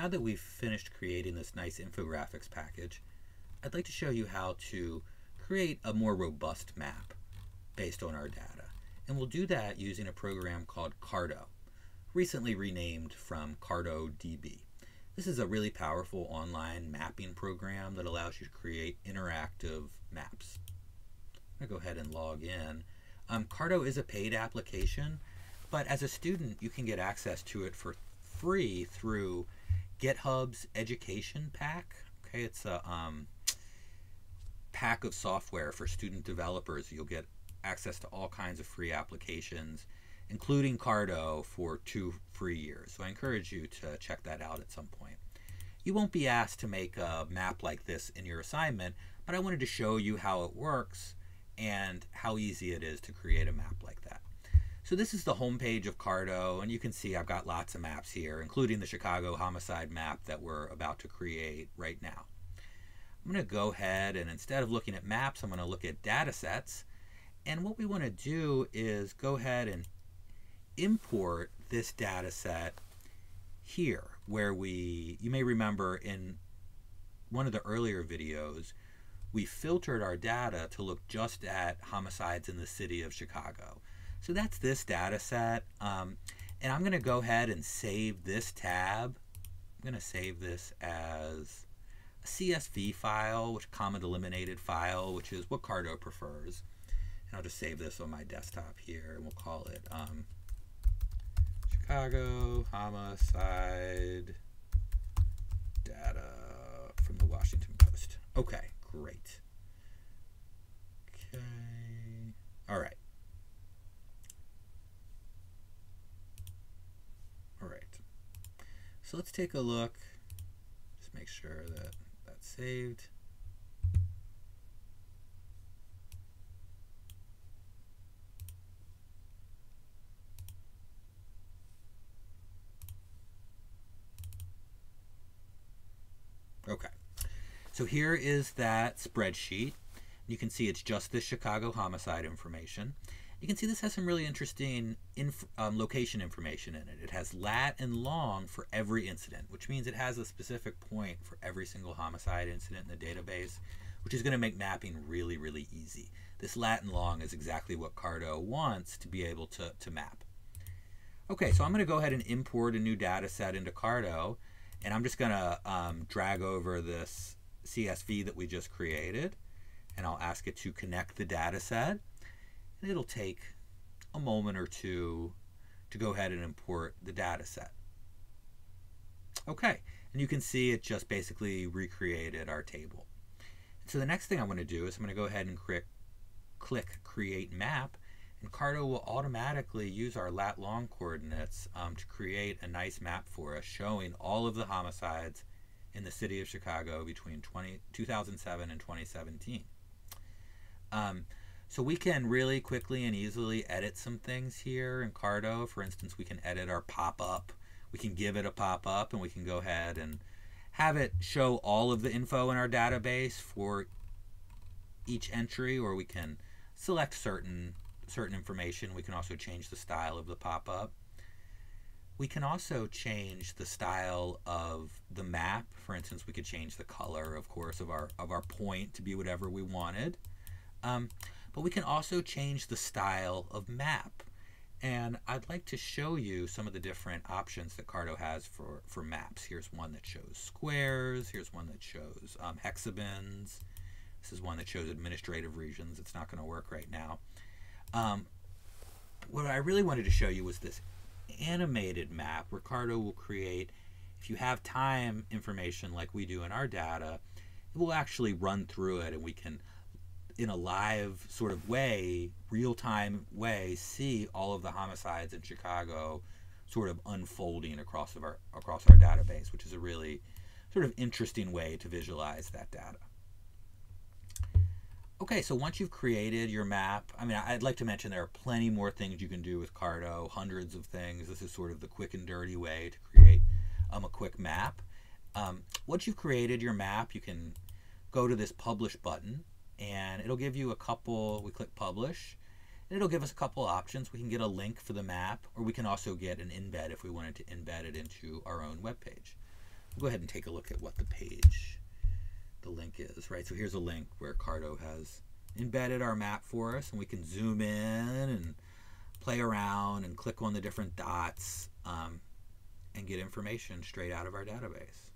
Now that we've finished creating this nice infographics package, I'd like to show you how to create a more robust map based on our data. And we'll do that using a program called Carto, recently renamed from Carto DB. This is a really powerful online mapping program that allows you to create interactive maps. I'm going to go ahead and log in. Carto is a paid application, but as a student you can get access to it for free through GitHub's education pack. Okay, it's a pack of software for student developers. You'll get access to all kinds of free applications, including Carto, for 2 free years. So I encourage you to check that out at some point. You won't be asked to make a map like this in your assignment, but I wanted to show you how it works and how easy it is to create a map like that. So this is the home page of Carto, and you can see I've got lots of maps here, including the Chicago homicide map that we're about to create right now. I'm going to go ahead and instead of looking at maps, I'm going to look at datasets. And what we want to do is go ahead and import this data set here, where you may remember in one of the earlier videos, we filtered our data to look just at homicides in the city of Chicago. So that's this data set. And I'm going to go ahead and save this tab. I'm going to save this as a CSV file, which comma delimited file, which is what Carto prefers. And I'll just save this on my desktop here, and we'll call it Chicago homicide data from the Washington Post. Okay, great. Okay, all right. All right. So let's take a look. Just make sure that that's saved. Okay, so here is that spreadsheet. You can see it's just the Chicago homicide information. You can see this has some really interesting location information in it. It has lat and long for every incident, which means it has a specific point for every single homicide incident in the database, which is going to make mapping really, really easy. This lat and long is exactly what Carto wants to be able to map. Okay, so I'm going to go ahead and import a new data set into Carto. And I'm just going to drag over this CSV that we just created, and I'll ask it to connect the data set. And it'll take a moment or two to go ahead and import the data set. Okay, and you can see it just basically recreated our table. So the next thing I'm going to do is I'm going to go ahead and click Create Map, and Carto will automatically use our lat-long coordinates to create a nice map for us showing all of the homicides in the city of Chicago between 2007 and 2017. So we can really quickly and easily edit some things here in Carto. For instance, we can edit our pop-up. We can give it a pop-up, and we can go ahead and have it show all of the info in our database for each entry, or we can select certain information. We can also change the style of the pop-up. We can also change the style of the map. For instance, we could change the color, of course, of our point to be whatever we wanted. But we can also change the style of map. And I'd like to show you some of the different options that Carto has for maps. Here's one that shows squares. Here's one that shows hexagons. This is one that shows administrative regions. It's not going to work right now. What I really wanted to show you was this animated map where Carto will create, if you have time information like we do in our data, it will actually run through it, and we can, in a live sort of way, real-time way, see all of the homicides in Chicago sort of unfolding across our database, which is a really sort of interesting way to visualize that data. Okay, so once you've created your map, I'd like to mention there are plenty more things you can do with Carto, hundreds of things. This is sort of the quick and dirty way to create a quick map. Once you've created your map, you can go to this Publish button, and it'll give you a couple, we click Publish, and it'll give us a couple options. We can get a link for the map, or we can also get an embed if we wanted to embed it into our own web page. We'll go ahead and take a look at what the link is, right? So here's a link where Carto has embedded our map for us, and we can zoom in and play around and click on the different dots and get information straight out of our database.